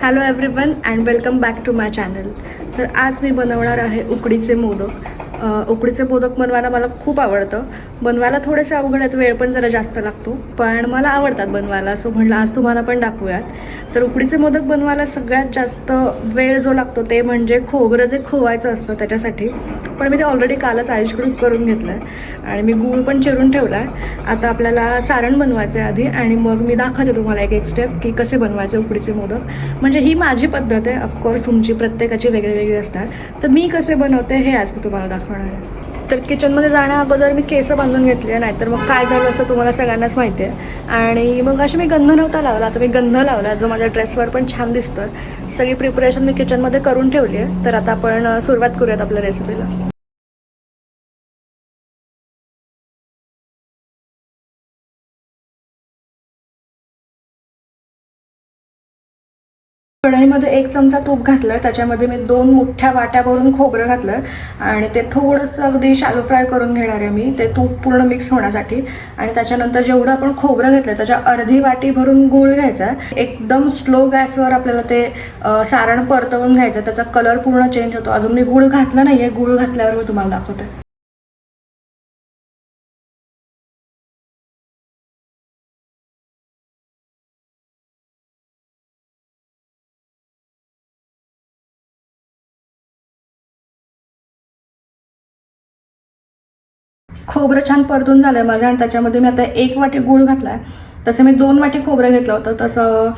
Hello everyone and welcome back to my channel. तर आज मी बनवणार आहे उकडीचे मोदक. उकडीचे मोदक बनवायला मला खूप आवडतं. बनवायला थोडेसे अवघड आहेत, वेळ पण जरा जास्त लागतो, पण मला आवडतात बनवायला, असं म्हटलं आज तुम्हाला पण दाखवूयात. तर उकडीचे मोदक बनवायला सगळ्यात जास्त वेळ जो लागतो ते म्हणजे खोबरं जे खोवायचं असतं त्याच्यासाठी. पण मी ते ऑलरेडी कालच आयुषकडून करून घेतलं आहे आणि मी गूळ पण चिरून ठेवला आहे. आता आपल्याला सारण बनवायचं आहे आधी आणि मग मी दाखवते तुम्हाला एक एक स्टेप की कसे बनवायचे उकडीचे मोदक. म्हणजे ही माझी पद्धत आहे, ऑफकोर्स तुमची प्रत्येकाची वेगळी असणार. तर मी कसे बनवते हे आज मी तुम्हाला दाखवणार आहे. तर किचनमध्ये जाण्या अगोदर मी केस बांधून घेतली आहे, नाहीतर मग काय झालं असं तुम्हाला सगळ्यांनाच माहिती आहे. आणि मग अशी मी गंध नव्हता लावला, आता मी गंध लावला जो माझ्या ड्रेसवर पण छान दिसतोय. सगळी प्रिपरेशन मी किचनमध्ये करून ठेवली आहे. तर आता आपण सुरुवात करूयात आपल्या रेसिपीला. कढईमध्ये 1 चमचा तूप घातलं, त्याच्यामध्ये मी 2 मोठ्या वाट्या भरून खोबरं घातलं आणि ते थोडंसं अगदी शालो फ्राय करून घेणार आहे मी, ते तूप पूर्ण मिक्स होण्यासाठी. आणि त्याच्यानंतर जेवढं आपण खोबरं घेतलं त्याच्या अर्धी वाटी भरून गूळ घ्यायचा. एकदम स्लो गॅसवर आपल्याला ते सारण परतवून घ्यायचं, त्याचा कलर पूर्ण चेंज होतो. अजून मी गूळ घातला नाही आहे, गूळ घातल्यावर मी तुम्हाला दाखवते. खोबरं छान परतून झालं आहे माझं आणि त्याच्यामध्ये मी आता 1 वाटी गूळ घातला आहे. तसं मी 2 वाटी खोबरं घेतलं होतं, तसं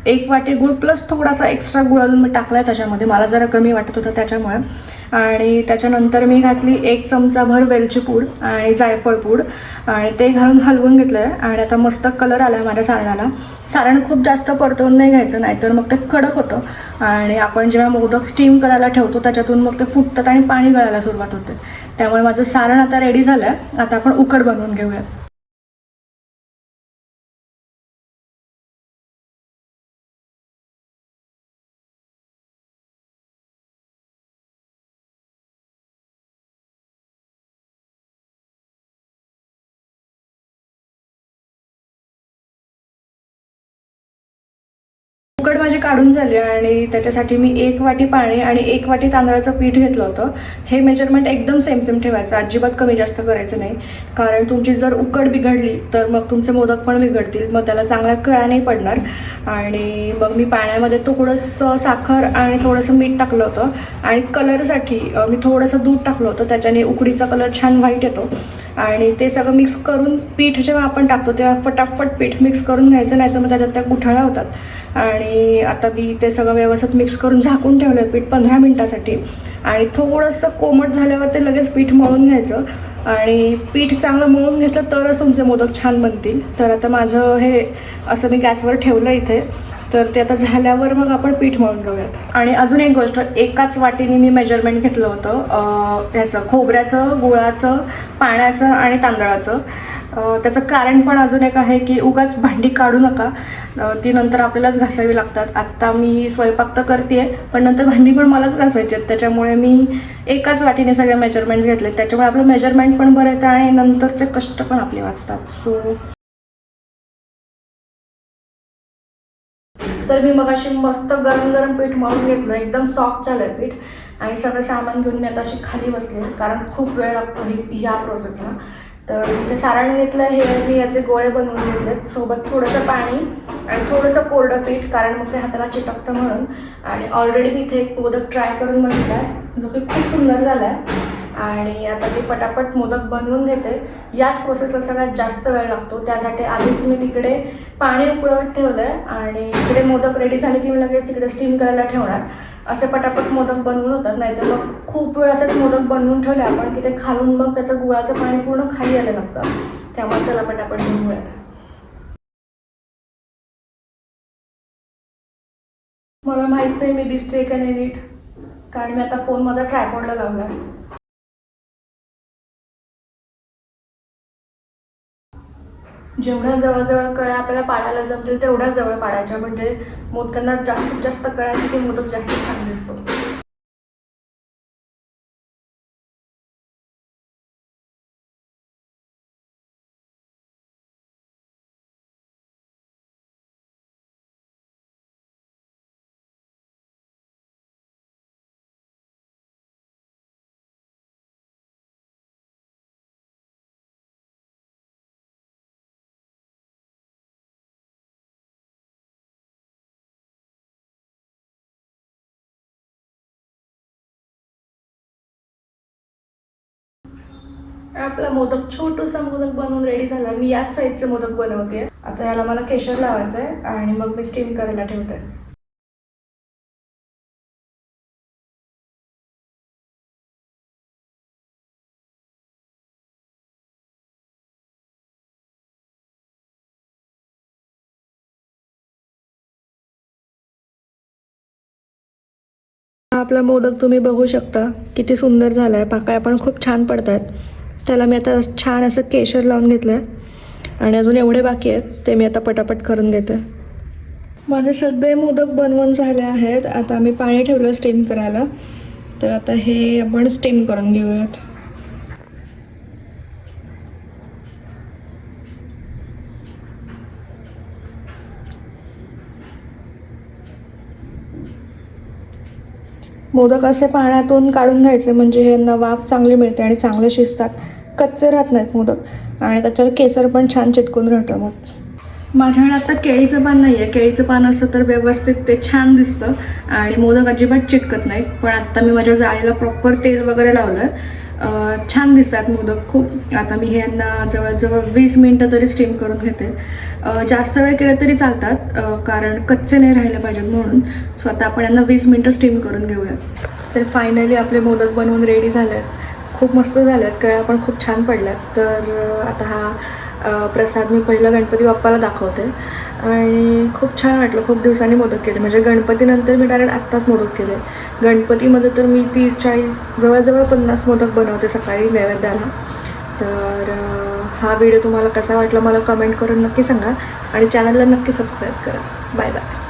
1 वाटी गूळ प्लस थोडासा एक्स्ट्रा गूळ अजून मी टाकला आहे त्याच्यामध्ये, मला जरा कमी वाटत होतं त्याच्यामुळे. आणि त्याच्यानंतर मी घातली 1 चमचाभर वेलची पूड आणि जायफळ पूड आणि ते घालून हलवून घेतलं आहे. आणि आता मस्त कलर आला आहे माझ्या सारणाला. सारण खूप जास्त परतवून नाही घ्यायचं, नाहीतर मग ते कडक होतं आणि आपण जेव्हा मोदक स्टीम करायला ठेवतो त्याच्यातून मग ते फुटतात आणि पाणी गळायला सुरुवात होते. त्यामुळे माझं सारण आता रेडी झालं आहे. आता आपण उकड बनवून घेऊया. उकड माझी काढून झाली आणि त्याच्यासाठी मी 1 वाटी पाणी आणि 1 वाटी तांदळाचं पीठ घेतलं होतं. हे मेजरमेंट एकदम सेम सेम ठेवायचं, अजिबात कमी जास्त करायचं नाही. कारण तुमची जर उकड बिघडली तर मग तुमचे मोदक पण बिघडतील, मग त्याला चांगल्या कळ्या नाही पडणार. आणि मग मी पाण्यामध्ये थोडंसं साखर आणि थोडंसं मीठ टाकलं होतं आणि कलरसाठी मी थोडंसं दूध टाकलं होतं, त्याच्याने उकडीचा कलर छान व्हाईट येतो. आणि ते सगळं मिक्स करून पीठ जेव्हा आपण टाकतो तेव्हा फटाफट पीठ मिक्स करून घ्यायचं, नाही तर मग त्याच्यात त्या गुठळ्या होतात. आणि आता मी ते सगळं व्यवस्थित मिक्स करून झाकून ठेवलं आहे पीठ 15 मिनटासाठी. आणि थोडंसं कोमट झाल्यावर ते लगेच पीठ मळून घ्यायचं आणि पीठ चांगलं मळून घेतलं तरच तुमचे मोदक छान बनतील. तर आता माझं हे असं मी गॅसवर ठेवलं इथे. तर ते आता झाल्यावर मग आपण पीठ मळून घेऊयात. आणि अजून एक गोष्ट, एकाच वाटीने मी मेजरमेंट घेतलं होतं ह्याचं खोबऱ्याचं, गुळाचं, पाण्याचं आणि तांदळाचं. त्याचं कारण पण अजून एक आहे की उगाच भांडी काढू नका, ती नंतर आपल्यालाच घासावी लागतात. आत्ता मी स्वयंपाक तर करते आहे, पण नंतर भांडी पण मलाच घासायची आहेत. त्याच्यामुळे मी एकाच वाटीने सगळे मेजरमेंट घेतले, त्याच्यामुळे आपलं मेजरमेंट पण बरं येतं आणि नंतरचे कष्ट पण आपले वाचतात. तर मी मग अशी मस्त गरम गरम पीठ मळून घेतलं, एकदम सॉफ्ट झालं आहे पीठ. आणि सगळं सामान घेऊन मी आता अशी खाली बसले, कारण खूप वेळ लागतो ह्या प्रोसेसला. तर मी ते सारण घेतलं, हे मी याचे गोळे बनवून घेतलेत, सोबत थोडंसं पाणी आणि थोडंसं कोरडं पीठ, कारण मग ते हाताला चिटकतं म्हणून. आणि ऑलरेडी मी इथे एक मोदक ट्राय करून बघितला आहे जो की खूप सुंदर झाला आहे. आणि आता मी पटापट मोदक बनवून घेते. याच प्रोसेसला सगळ्यात जास्त वेळ लागतो, त्यासाठी आधीच मी तिकडे पाणी उकळवत ठेवलं आहे आणि इकडे मोदक रेडी झाले की मी लगेच तिकडे स्टीम करायला ठेवणार. असे पटापट मोदक बनवून होतात, नाहीतर मग खूप वेळ असेच मोदक बनवून ठेवले आपण की ते खालून मग त्याचं गुळाचं पाणी पूर्ण खाली यायला लागतं. त्यामुळे चला पटापट बनवूयात. मला माहीत नाही मी दिसते का नाही नीट, कारण मी आता फोन माझा ट्रायपॉडला लावला. जेवढ्या जवळजवळ कळ्या आपल्याला पाडायला जमतील तेवढ्या जवळ पाडायच्या, म्हणजे मोदकांना जास्तीत जास्त कळ्या की मोदक जास्त छान दिसतो. आपला मोदक छोटूसा मोदक बनवून रेडी झाला. मी याच साईजचे मोदक बनवते. आता याला मला केशर लावायचं आहे आणि मग मी स्टीम करायला ठेवते. आपला मोदक तुम्ही बघू शकता किती सुंदर झाला आहे. पाकळ्या पण खूप छान पडत आहेत. त्याला मी आता छान असं केशर लावून घेतलं आहे आणि अजून एवढे बाकी आहेत ते मी आता पटापट करून घेते. माझे सगळे मोदक बनवून झाले आहेत. आता मी पाणी ठेवलं स्टीम करायला, तर आता हे आपण स्टीम करून घेऊयात. मोदक असे पाण्यातून काढून घ्यायचे म्हणजे यांना वाफ चांगली मिळते आणि चांगले शिजतात. कच्चे राहत नाहीत मोदक आणि त्याच्यावर केसर पण छान चिटकून राहतं. मग माझ्याकडे आता केळीचं पान नाही आहे. केळीचं पान असतं तर व्यवस्थित ते छान दिसतं आणि मोदक अजिबात चिटकत नाहीत. पण आत्ता मी माझ्या जाळीला प्रॉपर तेल वगैरे लावलं. छान दिसतात मोदक खूप. आता मी यांना जवळजवळ 20 मिनटं तरी स्टीम करून घेते. जास्त वेळ केलं तरी चालतात कारण कच्चे नाही राहिले पाहिजेत म्हणून. सो आता आपण यांना 20 मिनटं स्टीम करून घेऊयात. तर फायनली आपले मोदक बनवून रेडी झाले आहेत. खूप मस्त झाले आहेत. कळ्या पण खूप छान पडल्यात. तर आता हा प्रसाद मी पहिलं गणपती बाप्पाला दाखवते आणि खूप छान वाटलं. खूप दिवसांनी मोदक केले म्हणजे गणपतीनंतर मी डायरेक्ट आत्ताच मोदक केले. गणपतीमध्ये तर मी 30-40 जवळजवळ 50 मोदक बनवते सकाळी नैवेद्याला. तर हा व्हिडिओ तुम्हाला कसा वाटला मला कमेंट करून नक्की सांगा आणि चॅनलला नक्की सबस्क्राईब करा. Bye bye.